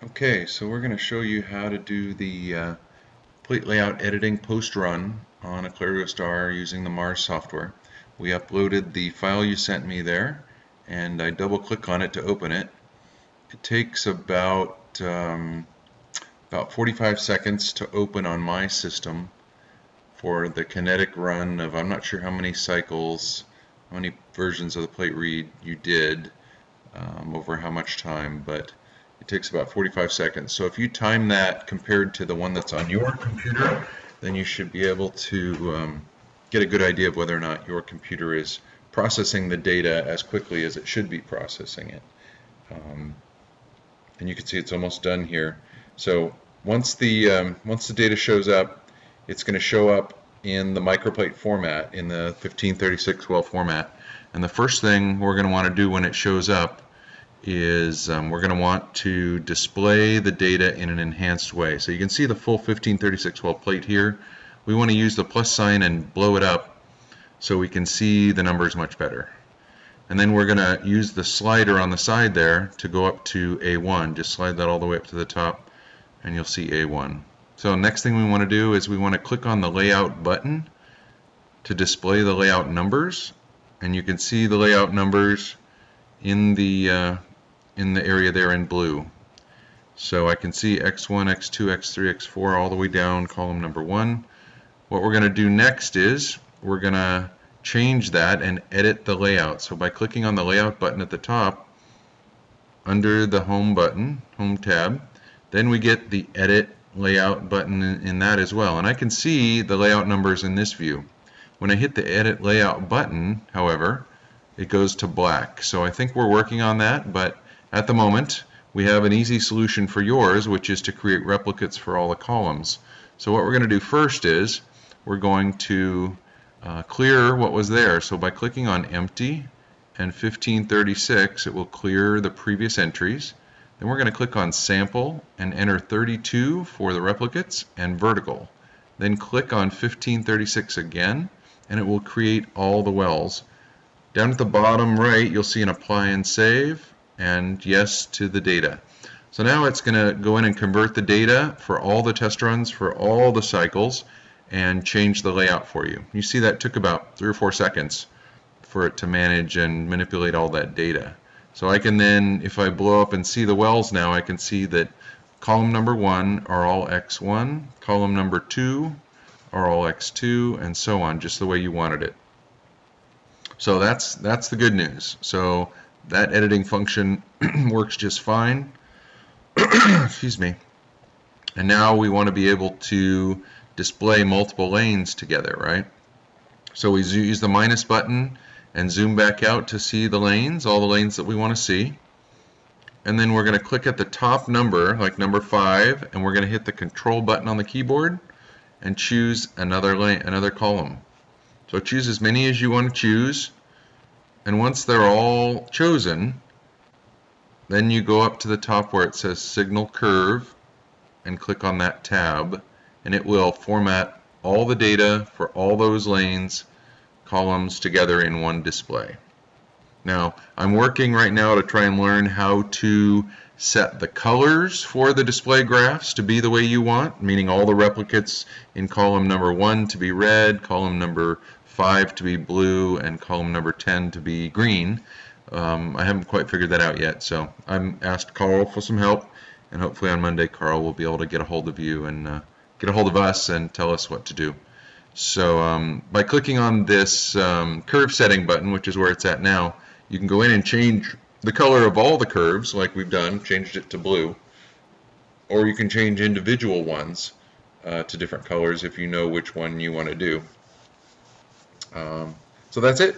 Okay, so we're going to show you how to do the plate layout editing post-run on a CLARIO star using the Mars software. We uploaded the file you sent me there, and I double-click on it to open it. It takes about 45 seconds to open on my system for the kinetic run of, I'm not sure how many cycles, how many versions of the plate read you did over how much time, but it takes about 45 seconds. So if you time that compared to the one that's on your computer, then you should be able to get a good idea of whether or not your computer is processing the data as quickly as it should be processing it. And you can see it's almost done here. So once the data shows up, it's going to show up in the microplate format, in the 1536 well format. And the first thing we're going to want to do when it shows up is we're going to want to display the data in an enhanced way. So you can see the full 1536 well plate here. We want to use the plus sign and blow it up so we can see the numbers much better. And then we're going to use the slider on the side there to go up to A1. Just slide that all the way up to the top and you'll see A1. So next thing we want to do is we want to click on the layout button to display the layout numbers, and you can see the layout numbers in the area there in blue. So I can see X1, X2, X3, X4 all the way down column number 1. What we're going to do next is we're going to change that and edit the layout. So by clicking on the layout button at the top under the home button, home tab, then we get the edit layout button in that as well. And I can see the layout numbers in this view. When I hit the edit layout button, however, it goes to black. So I think we're working on that, but at the moment we have an easy solution for yours, which is to create replicates for all the columns. So what we're going to do first is we're going to clear what was there. So by clicking on empty and 1536, it will clear the previous entries. Then we're going to click on sample and enter 32 for the replicates and vertical. Then click on 1536 again and it will create all the wells. Down at the bottom right you'll see an apply and save and yes to the data. So now it's going to go in and convert the data for all the test runs for all the cycles and change the layout for you. You see that took about 3 or 4 seconds for it to manage and manipulate all that data. So I can then, if I blow up and see the wells now, I can see that column number 1 are all X1, column number 2 are all X2, and so on, just the way you wanted it. So that's the good news. So that editing function works just fine. Excuse me. And now we want to be able to display multiple lanes together, right? So we use the minus button and zoom back out to see the lanes, all the lanes that we want to see. And then we're going to click at the top number, like number 5, and we're going to hit the control button on the keyboard and choose another lane, another column. So choose as many as you want to choose, and once they're all chosen, then you go up to the top where it says signal curve and click on that tab, and it will format all the data for all those lanes, columns together in one display. Now I'm working right now to try and learn how to set the colors for the display graphs to be the way you want, meaning all the replicates in column number 1 to be red, column number 5 to be blue, and column number 10 to be green. I haven't quite figured that out yet, so I'm asked Carl for some help, and hopefully on Monday Carl will be able to get a hold of you and get a hold of us and tell us what to do. So by clicking on this curve setting button, which is where it's at now, you can go in and change the color of all the curves like we've done, changed it to blue, or you can change individual ones to different colors if you know which one you want to do. So that's it.